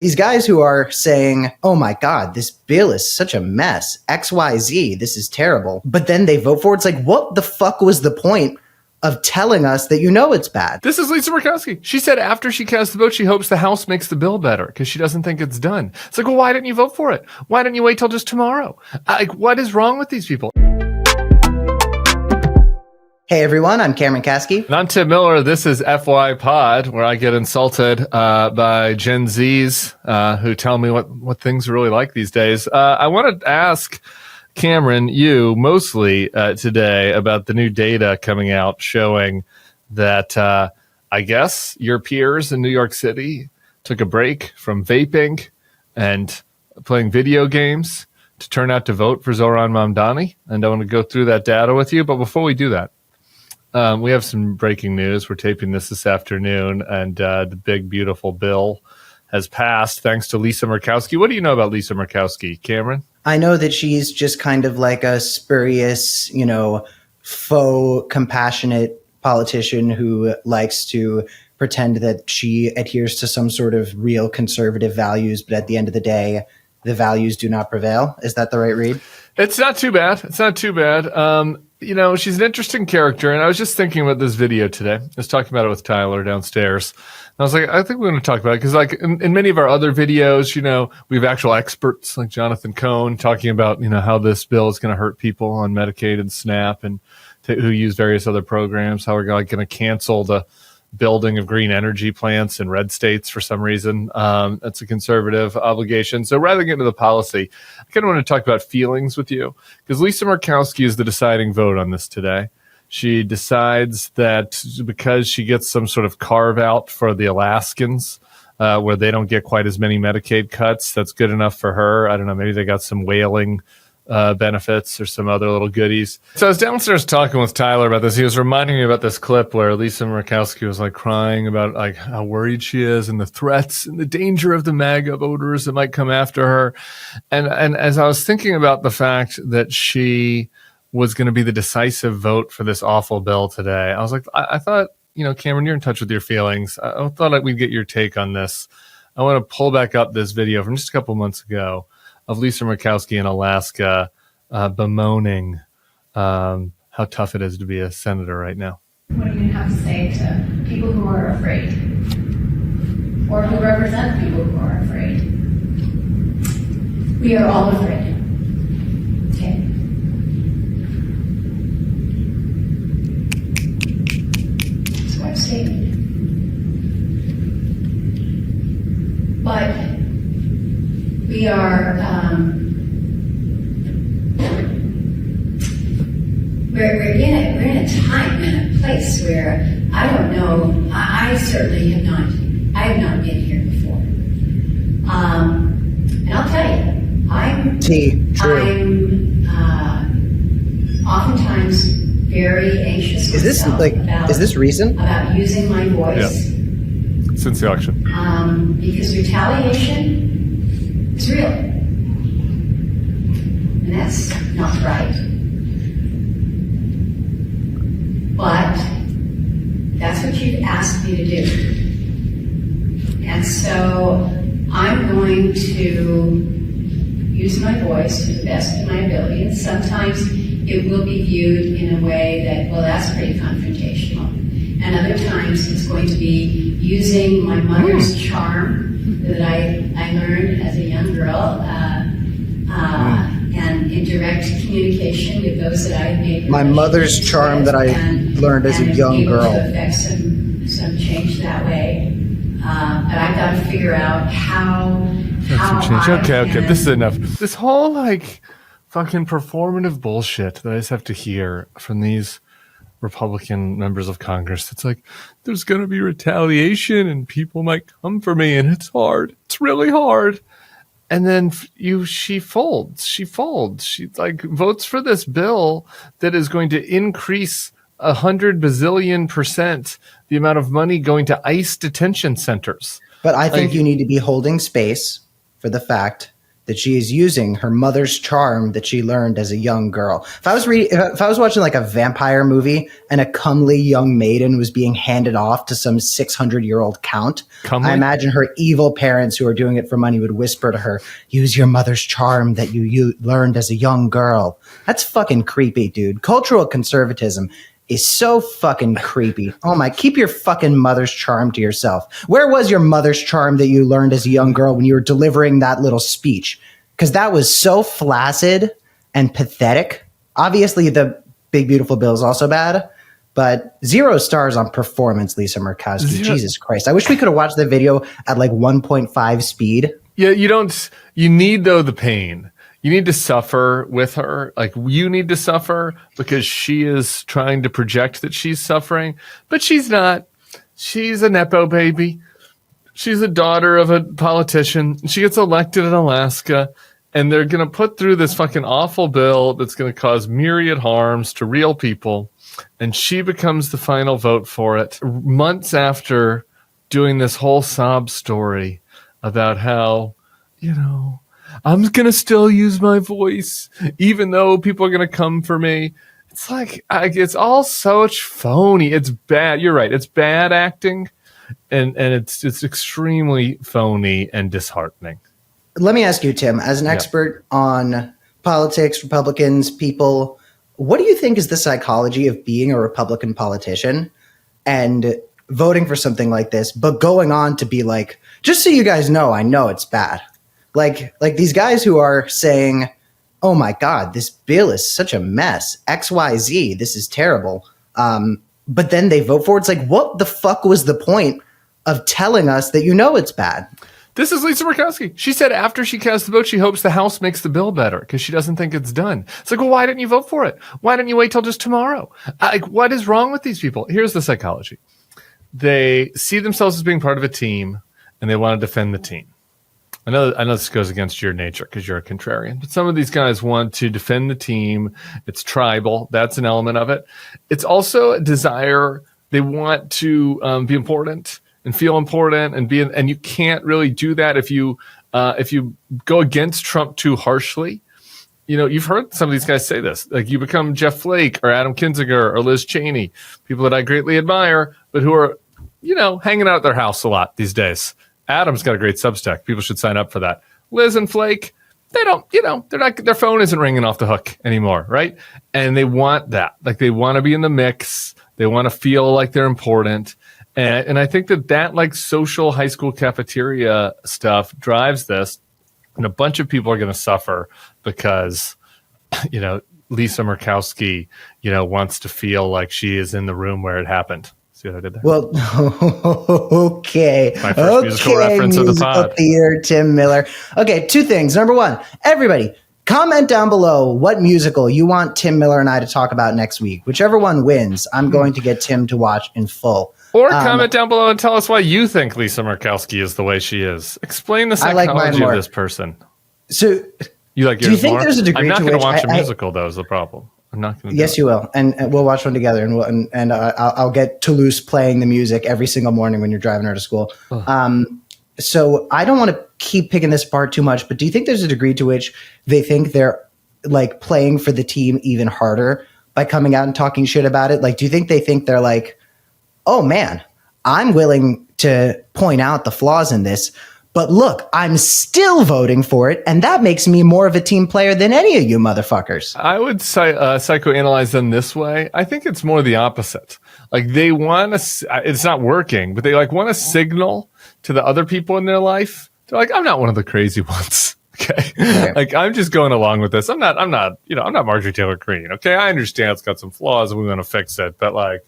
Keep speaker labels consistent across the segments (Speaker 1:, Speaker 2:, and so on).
Speaker 1: These guys who are saying, oh my God, this bill is such a mess, XYZ, this is terrible, but then they vote for it. It's like, what the fuck was the point of telling us that you know it's bad?
Speaker 2: This is Lisa Murkowski. She said after she casts the vote, she hopes the House makes the bill better because she doesn't think it's done. It's like, well, why didn't you vote for it? Why didn't you wait till just tomorrow? Like, what is wrong with these people?
Speaker 1: Hey everyone, I'm Cameron Kasky.
Speaker 2: And I'm Tim Miller. This is FY Pod, where I get insulted by Gen Zs who tell me what things are really like these days. I want to ask Cameron, you mostly today, about the new data coming out showing that I guess your peers in New York City took a break from vaping and playing video games to turn out to vote for Zoran Mamdani. And I want to go through that data with you. But before we do that, we have some breaking news. We're taping this afternoon, and the big, beautiful bill has passed thanks to Lisa Murkowski. What do you know about Lisa Murkowski, Cameron?
Speaker 1: I know that she's just kind of like a spurious, faux compassionate politician who likes to pretend that she adheres to some sort of real conservative values, but at the end of the day, the values do not prevail. Is that the right read?
Speaker 2: It's not too bad. It's not too bad. She's an interesting character, and I was just thinking about this video today. I was talking about it with Tyler downstairs. And I was like, I think we're going to talk about it because, like, in many of our other videos, we have actual experts like Jonathan Cohn talking about, how this bill is going to hurt people on Medicaid and SNAP and who use various other programs, how we're going to cancel the building of green energy plants in red states for some reason. That's a conservative obligation. So rather than get into the policy, I kind of want to talk about feelings with you, because Lisa Murkowski is the deciding vote on this today. She decides that because she gets some sort of carve out for the Alaskans, where they don't get quite as many Medicaid cuts, that's good enough for her. I don't know, maybe they got some whaling benefits or some other little goodies. So I was downstairs talking with Tyler about this. He was reminding me about this clip where Lisa Murkowski was like crying about like how worried she is and the threats and the danger of the MAGA voters that might come after her. And as I was thinking about the fact that she was going to be the decisive vote for this awful bill today, I was like, I thought, Cameron, you're in touch with your feelings. I thought we'd get your take on this. I want to pull back up this video from just a couple months ago of Lisa Murkowski in Alaska bemoaning how tough it is to be a senator right now.
Speaker 3: What do you have to say to people who are afraid, or who represent people who are afraid? We are all afraid. Okay. That's what I'm saying. But we are, we're in a time and a place where I don't know. I certainly have not been here before. And I'll tell you, I'm oftentimes very anxious.
Speaker 1: Is this reason?
Speaker 3: About using my voice?
Speaker 2: Yeah. Since the election.
Speaker 3: Because retaliation is real. And that's not right. But that's what you've asked me to do. And so I'm going to use my voice to the best of my ability. And sometimes it will be viewed in a way that, well, that's pretty confrontational. And other times it's going to be using my mother's charm that I learned as a young girl, and in direct communication with those that I made.
Speaker 1: My mother's charm that I learned as a young girl.
Speaker 3: To affect some change that way. But I've got to figure out how
Speaker 2: Okay. This is enough. This whole fucking performative bullshit that I just have to hear from these Republican members of Congress. It's like, there's going to be retaliation and people might come for me and it's hard. It's really hard. And then she folds. She votes for this bill that is going to increase 100 bazillion% the amount of money going to ICE detention centers.
Speaker 1: But I think you need to be holding space for the fact that she is using her mother's charm that she learned as a young girl. If I was watching like a vampire movie and a comely young maiden was being handed off to some 600-year-old count, I imagine her evil parents who are doing it for money would whisper to her, use your mother's charm that you learned as a young girl. That's fucking creepy, dude. Cultural conservatism is so fucking creepy. Oh my, keep your fucking mother's charm to yourself. Where was your mother's charm that you learned as a young girl when you were delivering that little speech? Because that was so flaccid and pathetic. Obviously, the Big Beautiful Bill is also bad, but 0 stars on performance, Lisa Murkowski. Jesus Christ. I wish we could have watched the video at like 1.5 speed.
Speaker 2: Yeah, you need though the pain. You need to suffer with her. Like, you need to suffer because she is trying to project that she's suffering, but she's not. She's a Nepo baby. She's a daughter of a politician. She gets elected in Alaska, and they're going to put through this fucking awful bill that's going to cause myriad harms to real people, and she becomes the final vote for it months after doing this whole sob story about how, I'm going to still use my voice, even though people are going to come for me. It's like, it's all such phony. It's bad. You're right. It's bad acting, and it's extremely phony and disheartening.
Speaker 1: Let me ask you, Tim, as an expert on politics, Republicans, people, what do you think is the psychology of being a Republican politician and voting for something like this, but going on to be like, just so you guys know, I know it's bad. Like these guys who are saying, oh my God, this bill is such a mess. XYZ, this is terrible. But then they vote for it. It's like, what the fuck was the point of telling us that it's bad?
Speaker 2: This is Lisa Murkowski. She said after she casts the vote, she hopes the House makes the bill better because she doesn't think it's done. It's like, well, why didn't you vote for it? Why didn't you wait till just tomorrow? Like, what is wrong with these people? Here's the psychology. They see themselves as being part of a team, and they want to defend the team. I know this goes against your nature because you're a contrarian, but some of these guys want to defend the team. It's tribal. That's an element of it. It's also a desire. They want to be important and feel important and you can't really do that if you go against Trump too harshly. You've heard some of these guys say this, like you become Jeff Flake or Adam Kinzinger or Liz Cheney, people that I greatly admire, but who are, hanging out at their house a lot these days. Adam's got a great Substack. People should sign up for that. Liz and Flake, they don't, they're not, their phone isn't ringing off the hook anymore, right? And they want that. Like, they want to be in the mix. They want to feel like they're important. And I think that like social high school cafeteria stuff drives this. And a bunch of people are going to suffer because, Lisa Murkowski, wants to feel like she is in the room where it happened. See what I did there?
Speaker 1: Well, okay.
Speaker 2: My first musical reference of the pod.
Speaker 1: Theater, Tim Miller. Okay, 2 things. Number 1, everybody, comment down below what musical you want Tim Miller and I to talk about next week. Whichever one wins, I'm going to get Tim to watch in full.
Speaker 2: Or comment down below and tell us why you think Lisa Murkowski is the way she is. Explain the psychology of this person.
Speaker 1: So,
Speaker 2: you like yours
Speaker 1: do you think
Speaker 2: more?
Speaker 1: there's a degree
Speaker 2: I'm not
Speaker 1: to
Speaker 2: going to
Speaker 1: which
Speaker 2: watch a musical, though, is the problem. I'm not going to.
Speaker 1: Yes, you will, and we'll watch one together, and I'll get Toulouse playing the music every single morning when you're driving her to school. So I don't want to keep picking this apart too much, but do you think there's a degree to which they think they're like playing for the team even harder by coming out and talking shit about it? Like, do you think they think they're like, oh man, I'm willing to point out the flaws in this, but look, I'm still voting for it, and that makes me more of a team player than any of you motherfuckers.
Speaker 2: I would psychoanalyze them this way. I think it's more the opposite. Like, they want to, it's not working, but they like want to signal to the other people in their life. They're like, I'm not one of the crazy ones. Okay. Right. Like, I'm just going along with this. I'm not, I'm not Marjorie Taylor Greene. Okay. I understand it's got some flaws and we want to fix it, but like,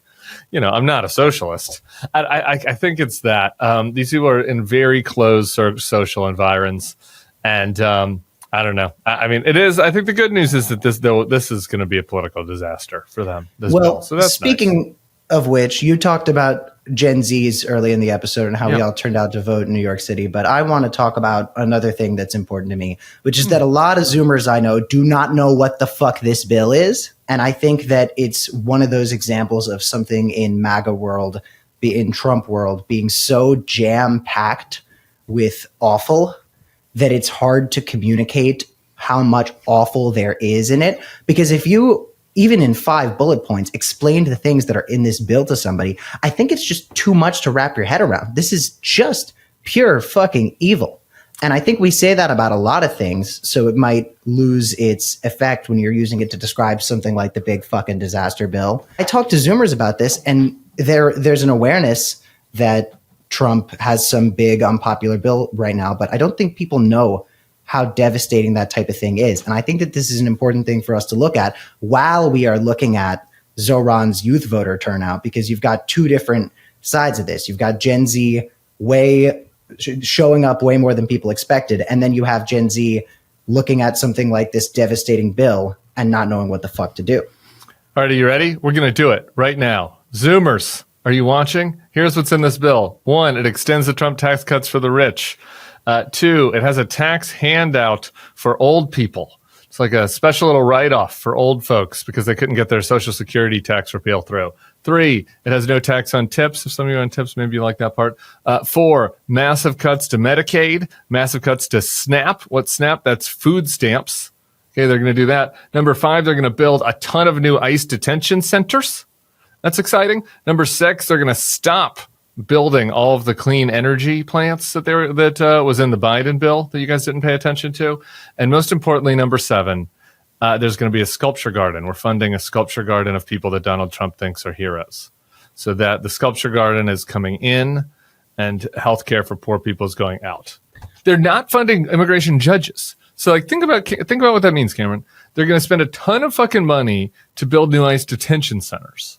Speaker 2: I'm not a socialist. I think it's that these people are in very closed social environs, and I don't know. I mean, it is. I think the good news is that this is going to be a political disaster for them.
Speaker 1: Well,
Speaker 2: so that's
Speaker 1: speaking of which, you talked about Gen Zs early in the episode and how we all turned out to vote in New York City. But I want to talk about another thing that's important to me, which is that a lot of Zoomers I know do not know what the fuck this bill is. And I think that it's one of those examples of something in MAGA world, in Trump world, being so jam-packed with awful that it's hard to communicate how much awful there is in it. Because if you, even in 5 bullet points, explain the things that are in this bill to somebody, I think it's just too much to wrap your head around. This is just pure fucking evil. And I think we say that about a lot of things, so it might lose its effect when you're using it to describe something like the big fucking disaster bill. I talked to Zoomers about this, and there's an awareness that Trump has some big unpopular bill right now, but I don't think people know how devastating that type of thing is. And I think that this is an important thing for us to look at while we are looking at Zoran's youth voter turnout, because you've got 2 different sides of this. You've got Gen Z showing up way more than people expected. And then you have Gen Z looking at something like this devastating bill and not knowing what the fuck to do.
Speaker 2: All right, are you ready? We're going to do it right now. Zoomers, are you watching? Here's what's in this bill. 1, it extends the Trump tax cuts for the rich. 2, it has a tax handout for old people. It's like a special little write-off for old folks because they couldn't get their Social Security tax repeal through. 3, it has no tax on tips. If some of you are on tips, maybe you like that part. 4, massive cuts to Medicaid, massive cuts to SNAP. What's SNAP? That's food stamps. Okay, they're going to do that. Number 5, they're going to build a ton of new ICE detention centers. That's exciting. Number 6, they're going to stop building all of the clean energy plants that was in the Biden bill that you guys didn't pay attention to. And most importantly, number 7, there's going to be a sculpture garden. We're funding a sculpture garden of people that Donald Trump thinks are heroes. So that the sculpture garden is coming in and healthcare for poor people is going out. They're not funding immigration judges. So like think about what that means, Cameron. They're going to spend a ton of fucking money to build new ICE detention centers.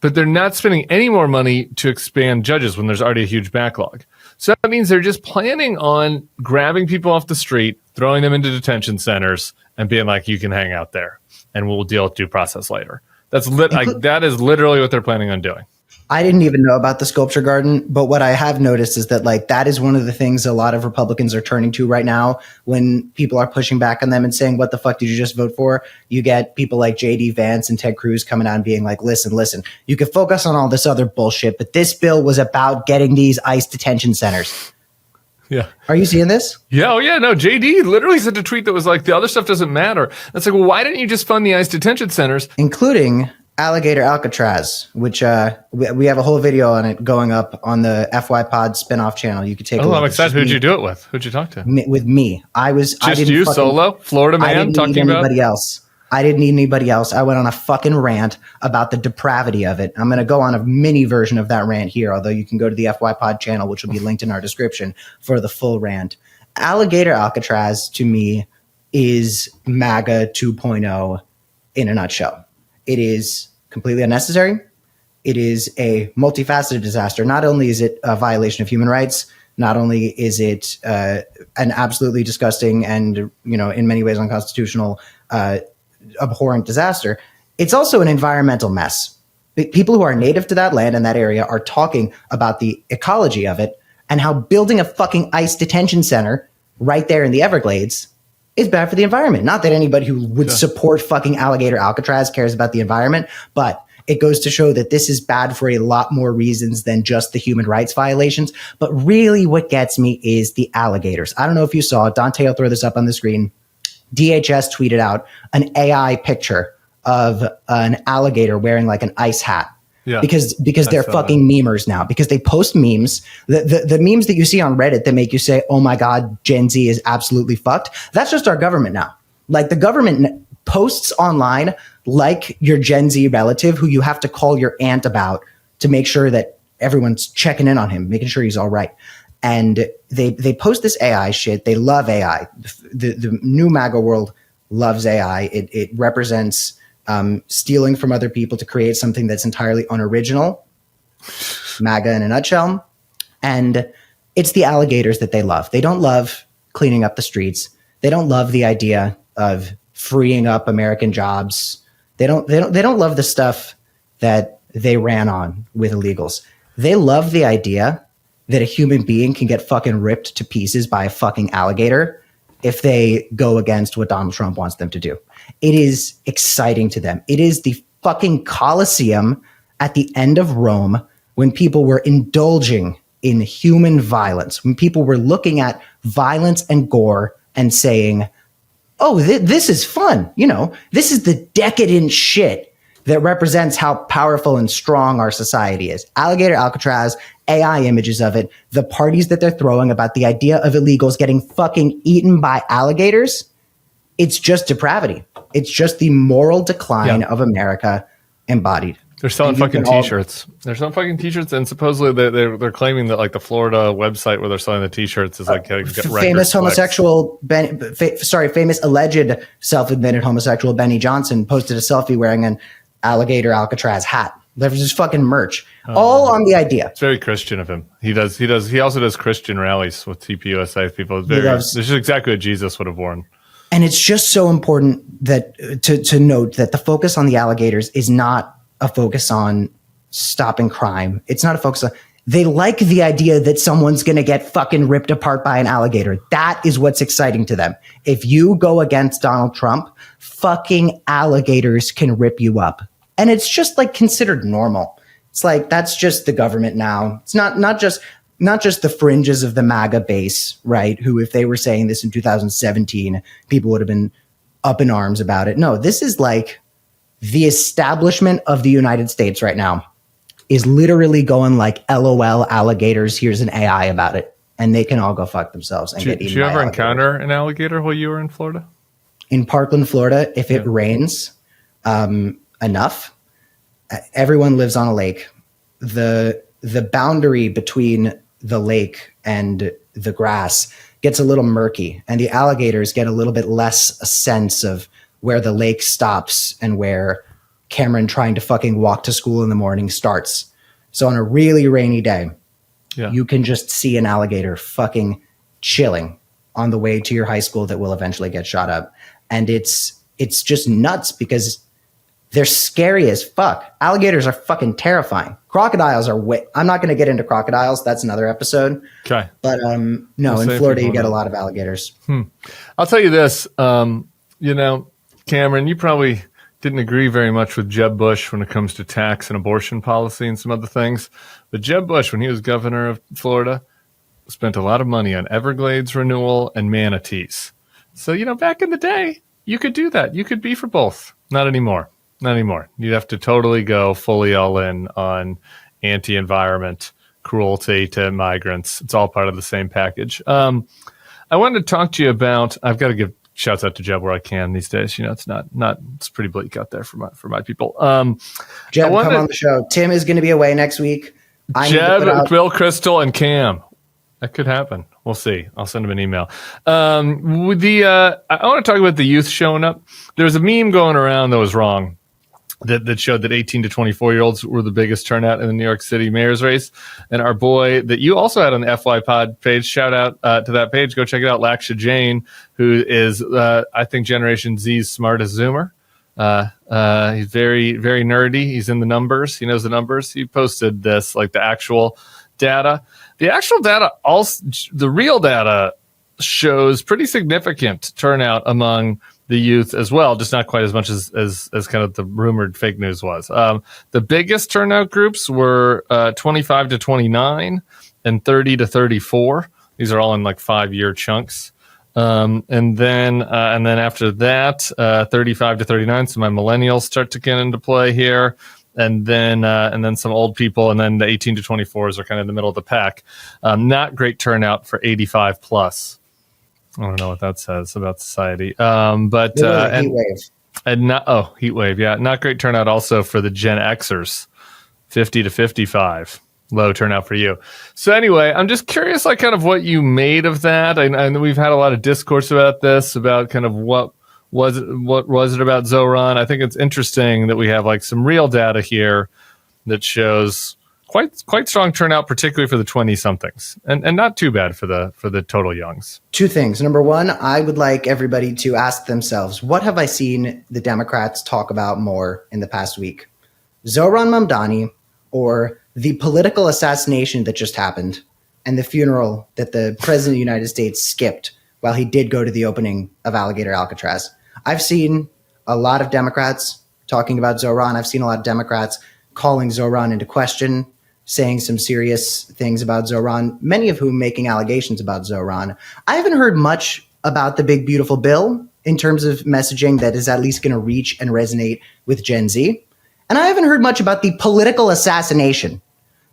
Speaker 2: But they're not spending any more money to expand judges when there's already a huge backlog. So that means they're just planning on grabbing people off the street, throwing them into detention centers, and being like, you can hang out there, and we'll deal with due process later. That is literally what they're planning on doing.
Speaker 1: I didn't even know about the sculpture garden, but what I have noticed is that that is one of the things a lot of Republicans are turning to right now when people are pushing back on them and saying, what the fuck did you just vote for? You get people like J.D. Vance and Ted Cruz coming out and being like, listen, you can focus on all this other bullshit, but this bill was about getting these ICE detention centers.
Speaker 2: Yeah.
Speaker 1: Are you seeing this?
Speaker 2: Yeah. Oh, yeah. No, JD literally sent a tweet that was like, the other stuff doesn't matter. That's like, well, why didn't you just fund the ICE detention centers?
Speaker 1: Including Alligator Alcatraz, which we have a whole video on it going up on the FY Pod spinoff channel. You could take a look.
Speaker 2: I'm excited. Who'd you do it with? Who'd you talk to?
Speaker 1: With me. I didn't
Speaker 2: you solo? Florida man talking about?
Speaker 1: Anybody else. I didn't need anybody else. I went on a fucking rant about the depravity of it. I'm going to go on a mini version of that rant here, although you can go to the FY Pod channel, which will be linked in our description for the full rant. Alligator Alcatraz, to me, is MAGA 2.0 in a nutshell. It is completely unnecessary. It is a multifaceted disaster. Not only is it a violation of human rights, not only is it an absolutely disgusting and, in many ways unconstitutional, abhorrent disaster, it's also an environmental mess. People who are native to that land and that area are talking about the ecology of it and how building a fucking ICE detention center right there in the Everglades is bad for the environment. Not that anybody who would support fucking Alligator Alcatraz cares about the environment, but it goes to show that this is bad for a lot more reasons than just the human rights violations. But really what gets me is the alligators. I don't know if you saw, Dante will throw this up on the screen. DHS tweeted out an AI picture of an alligator wearing like an ice hat. Yeah, because they're fucking memers now, because they post memes, the memes that you see on Reddit that make you say, oh my God, Gen Z is absolutely fucked. That's just our government now. Like the government posts online like your Gen Z relative who you have to call your aunt about to make sure that everyone's checking in on him, making sure he's all right. And they post this AI shit. They love AI. The new MAGA world loves AI. It represents stealing from other people to create something that's entirely unoriginal. MAGA in a nutshell. And it's the alligators that they love. They don't love cleaning up the streets. They don't love the idea of freeing up American jobs. They don't love the stuff that they ran on with illegals. They love the idea that a human being can get fucking ripped to pieces by a fucking alligator if they go against what Donald Trump wants them to do. It is exciting to them. It is the fucking Colosseum at the end of Rome when people were indulging in human violence, when people were looking at violence and gore and saying, oh, this is fun. You know, this is the decadent shit that represents how powerful and strong our society is. Alligator Alcatraz, AI images of it, the parties that they're throwing about the idea of illegals getting fucking eaten by alligators. It's just depravity. It's just the moral decline of America embodied.
Speaker 2: They're selling fucking T-shirts. They're selling fucking T-shirts, and supposedly they're claiming that like the Florida website where they're selling the T-shirts is like
Speaker 1: famous homosexual, famous alleged self-admitted homosexual Benny Johnson posted a selfie wearing an alligator Alcatraz hat. There was just fucking merch, all on the idea.
Speaker 2: It's very Christian of him. He also does Christian rallies with TPUSA people. This is exactly what Jesus would have worn.
Speaker 1: And it's just so important that to note that the focus on the alligators is not a focus on stopping crime. It's not a focus on, they like the idea that someone's going to get fucking ripped apart by an alligator. That is what's exciting to them. If you go against Donald Trump, fucking alligators can rip you up. And it's just like considered normal. It's like, that's just the government now. It's not just the fringes of the MAGA base, right? Who, if they were saying this in 2017, people would have been up in arms about it. No, this is like, the establishment of the United States right now is literally going like, LOL alligators, here's an AI about it. And they can all go fuck themselves and get eaten.
Speaker 2: Did you ever encounter an alligator while you were in Florida?
Speaker 1: In Parkland, Florida, if it rains enough, everyone lives on a lake. The boundary between the lake and the grass gets a little murky, and the alligators get a little bit less a sense of where the lake stops and where Cameron trying to fucking walk to school in the morning starts. So on a really rainy day, you can just see an alligator fucking chilling on the way to your high school that will eventually get shot up. And it's just nuts because they're scary as fuck. Alligators are fucking terrifying. Crocodiles are I'm not going to get into crocodiles. That's another episode.
Speaker 2: Okay.
Speaker 1: But no, in Florida, you get a lot of alligators.
Speaker 2: I'll tell you this, Cameron, you probably didn't agree very much with Jeb Bush when it comes to tax and abortion policy and some other things. But Jeb Bush, when he was governor of Florida, spent a lot of money on Everglades renewal and manatees. So, back in the day, you could do that. You could be for both. Not anymore. You'd have to totally go fully all in on anti-environment, cruelty to migrants. It's all part of the same package. I wanted to talk to you about, I've got to give shouts out to Jeb where I can these days. It's pretty bleak out there for my people.
Speaker 1: Jeb, come on the show. Tim is going to be away next week.
Speaker 2: Jeb, Bill Crystal, and Cam. That could happen. We'll see. I'll send him an email. I want to talk about the youth showing up. There's a meme going around that was wrong. That showed that 18 to 24-year-olds were the biggest turnout in the New York City mayor's race. And our boy that you also had on the FY Pod page, shout out to that page. Go check it out. Laksha Jain, who is, I think, Generation Z's smartest Zoomer. He's very, very nerdy. He's in the numbers. He knows the numbers. He posted this, like the actual data. The actual data, the real data shows pretty significant turnout among the youth as well, just not quite as much as kind of the rumored fake news was. The biggest turnout groups were 25 to 29 and 30 to 34. These are all in like 5-year chunks. And then after that, 35 to 39. So my millennials start to get into play here. And then some old people, and then the 18 to 24s are kind of in the middle of the pack. Not great turnout for 85 plus. I don't know what that says about society. Heat wave. Yeah. Not great turnout also for the Gen Xers, 50 to 55. Low turnout for you. So anyway, I'm just curious, like kind of what you made of that. And we've had a lot of discourse about this, about kind of what was it about Zoran. I think it's interesting that we have like some real data here that shows quite strong turnout, particularly for the 20-somethings, and not too bad for the total youngs.
Speaker 1: Two things. Number one, I would like everybody to ask themselves, what have I seen the Democrats talk about more in the past week? Zoran Mamdani, or the political assassination that just happened, and the funeral that the President of the United States skipped while he did go to the opening of Alligator Alcatraz. I've seen a lot of Democrats talking about Zoran. I've seen a lot of Democrats calling Zoran into question. saying some serious things about Zoran, many of whom making allegations about Zoran. I haven't heard much about the big, beautiful bill in terms of messaging that is at least going to reach and resonate with Gen Z. And I haven't heard much about the political assassination,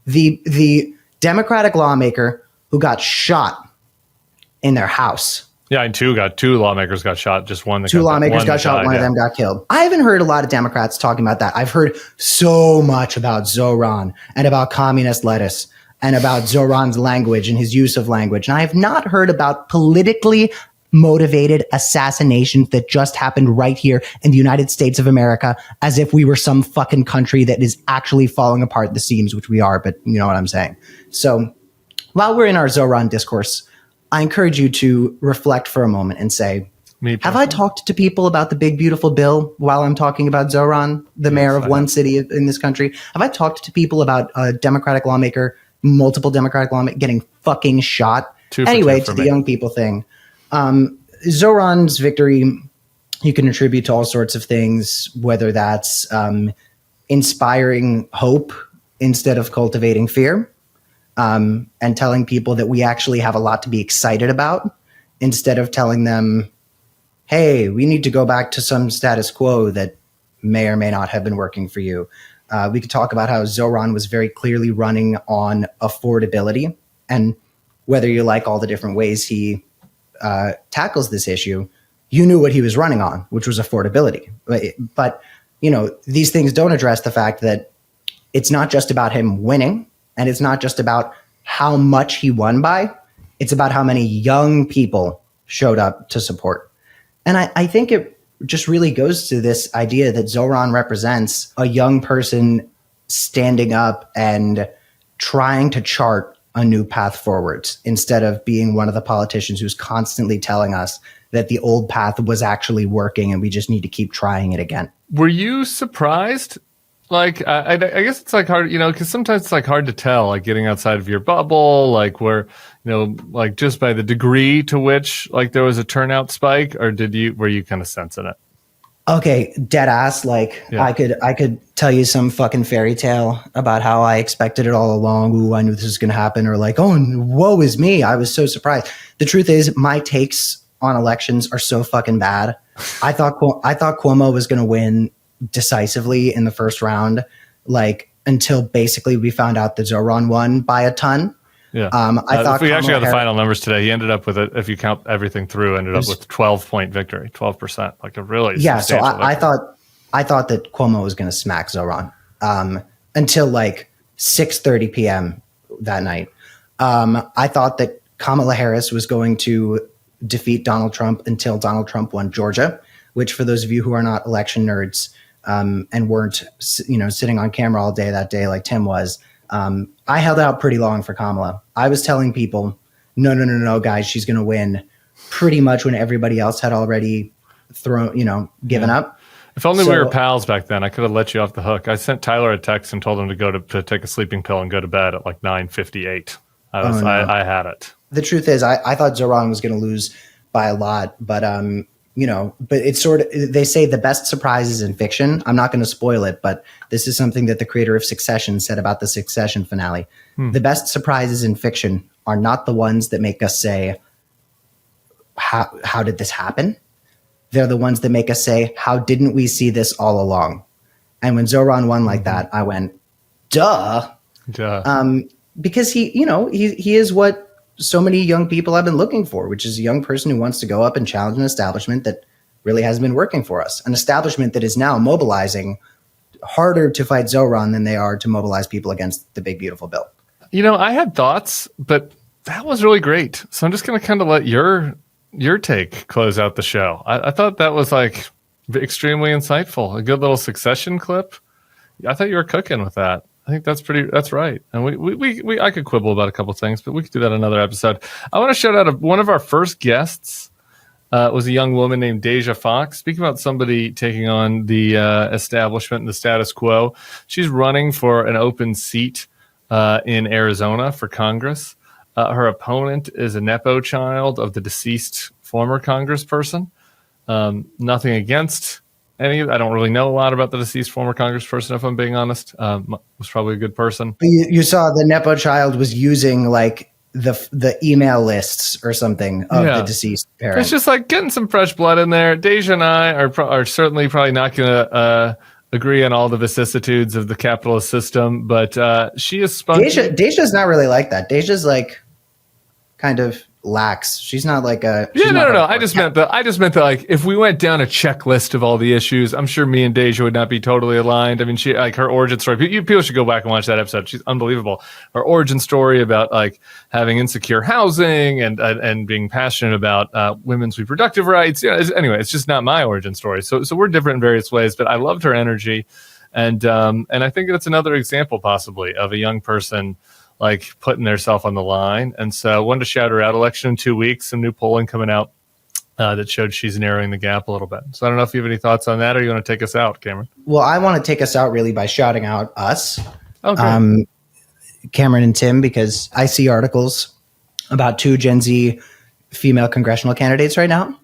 Speaker 1: the Democratic lawmaker who got shot in their house.
Speaker 2: Yeah, and two lawmakers got shot. Just one.
Speaker 1: Two lawmakers got shot. One of them got killed. I haven't heard a lot of Democrats talking about that. I've heard so much about Zoran and about communist lettuce and about Zoran's language and his use of language. And I have not heard about politically motivated assassinations that just happened right here in the United States of America, as if we were some fucking country that is actually falling apart at the seams, which we are, but you know what I'm saying. So while we're in our Zoran discourse, I encourage you to reflect for a moment and say, have I talked to people about the big, beautiful bill while I'm talking about Zoran, the mayor of one city in this country? Have I talked to people about a Democratic lawmaker, multiple Democratic lawmakers getting fucking shot? Anyway, to the young people thing. Zoran's victory, you can attribute to all sorts of things, whether that's inspiring hope instead of cultivating fear. And telling people that we actually have a lot to be excited about instead of telling them, hey, we need to go back to some status quo that may or may not have been working for you. We could talk about how Zoran was very clearly running on affordability, and whether you like all the different ways he tackles this issue, you knew what he was running on, which was affordability. But, you know, these things don't address the fact that it's not just about him winning. And it's not just about how much he won by. It's about how many young people showed up to support. And I think it just really goes to this idea that Zoran represents a young person standing up and trying to chart a new path forwards instead of being one of the politicians who's constantly telling us that the old path was actually working and we just need to keep trying it again.
Speaker 2: Were you surprised? Like, I guess it's like hard, you know, because sometimes it's like hard to tell, like getting outside of your bubble, like where, you know, like just by the degree to which like there was a turnout spike, or were you kind of sensing it?
Speaker 1: Okay, dead ass. Like yeah. I could tell you some fucking fairy tale about how I expected it all along. Ooh, I knew this was going to happen, or like, oh, woe is me. I was so surprised. The truth is, my takes on elections are so fucking bad. I thought Cuomo was going to win decisively in the first round, like until basically we found out that Zoran won by a ton.
Speaker 2: Yeah. I thought if we actually got the final numbers today, he ended up with it. If you count everything through, ended up with 12-point victory, 12%, like a really
Speaker 1: So I thought that Cuomo was going to smack Zoran until like 6:30 p.m. that night. I thought that Kamala Harris was going to defeat Donald Trump until Donald Trump won Georgia, which for those of you who are not election nerds, and weren't, you know, sitting on camera all day that day like Tim was, I held out pretty long for Kamala. I was telling people, no, guys, she's going to win pretty much when everybody else had already given up.
Speaker 2: If only we were pals back then, I could have let you off the hook. I sent Tyler a text and told him to take a sleeping pill and go to bed at like 9:58. I had it.
Speaker 1: The truth is, I thought Zoran was going to lose by a lot, but but it's sort of, they say the best surprises in fiction. I'm not going to spoil it, but this is something that the creator of Succession said about the Succession finale. The best surprises in fiction are not the ones that make us say, how did this happen? They're the ones that make us say, how didn't we see this all along? And when Zoran won like that, I went, duh. Because he is what so many young people have been looking for, which is a young person who wants to go up and challenge an establishment that really hasn't been working for us. An establishment that is now mobilizing harder to fight Zoran than they are to mobilize people against the big, beautiful bill.
Speaker 2: You know, I had thoughts, but that was really great. So I'm just going to kind of let your take close out the show. I thought that was like extremely insightful. A good little Succession clip. I thought you were cooking with that. I think that's right. And I could quibble about a couple things, but we could do that another episode. I want to shout out one of our first guests was a young woman named Deja Fox. Speaking about somebody taking on the establishment and the status quo, she's running for an open seat in Arizona for Congress. Her opponent is a Nepo child of the deceased former congressperson. Nothing against I don't really know a lot about the deceased former congressperson, if I'm being honest. Was probably a good person.
Speaker 1: But you saw the Nepo child was using like the email lists or something of the deceased parent.
Speaker 2: It's just like getting some fresh blood in there. Deja and I are certainly probably not going to agree on all the vicissitudes of the capitalist system, but she is spunky.
Speaker 1: Deja's not really like that. Deja's like kind of lax. She's not like a
Speaker 2: no. I just meant that like if we went down a checklist of all the issues, I'm sure me and Deja would not be totally aligned. I mean, she like her origin story. People should go back and watch that episode. She's unbelievable. Her origin story about like having insecure housing and being passionate about women's reproductive rights. Anyway, it's just not my origin story. So we're different in various ways. But I loved her energy, and I think that's another example possibly of a young person like putting themselves on the line. And so I wanted to shout her out. Election in 2 weeks, some new polling coming out that showed she's narrowing the gap a little bit. So I don't know if you have any thoughts on that, or you want to take us out, Cameron?
Speaker 1: Well, I want to take us out really by shouting out us,
Speaker 2: Okay.
Speaker 1: Cameron and Tim, because I see articles about 2 Gen Z female congressional candidates right now,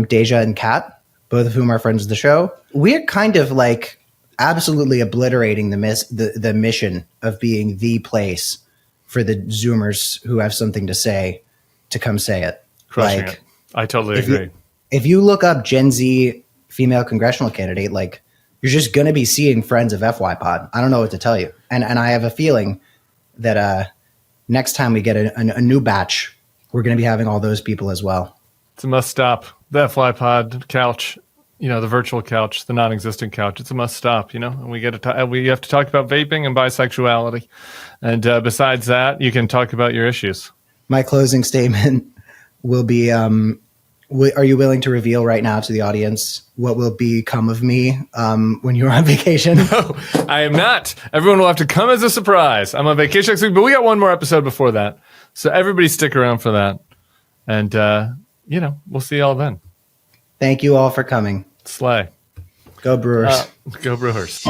Speaker 1: Deja and Kat, both of whom are friends of the show. We're kind of like absolutely obliterating the mission of being the place for the Zoomers who have something to say to come say it.
Speaker 2: Crushing it. I totally agree.
Speaker 1: If you look up Gen Z female congressional candidate, like you're just going to be seeing friends of FY Pod. I don't know what to tell you. And I have a feeling that next time we get a new batch, we're going to be having all those people as well.
Speaker 2: It's a must stop. The FY Pod couch. The virtual couch, the non-existent couch. It's a must stop, and we have to talk about vaping and bisexuality. And besides that, you can talk about your issues.
Speaker 1: My closing statement will be, are you willing to reveal right now to the audience what will become of me when you're on vacation?
Speaker 2: No, I am not. Everyone will have to come as a surprise. I'm on vacation next week, but we got one more episode before that. So everybody stick around for that. And, we'll see y'all then.
Speaker 1: Thank you all for coming.
Speaker 2: Slay.
Speaker 1: Go Brewers.
Speaker 2: Go Brewers.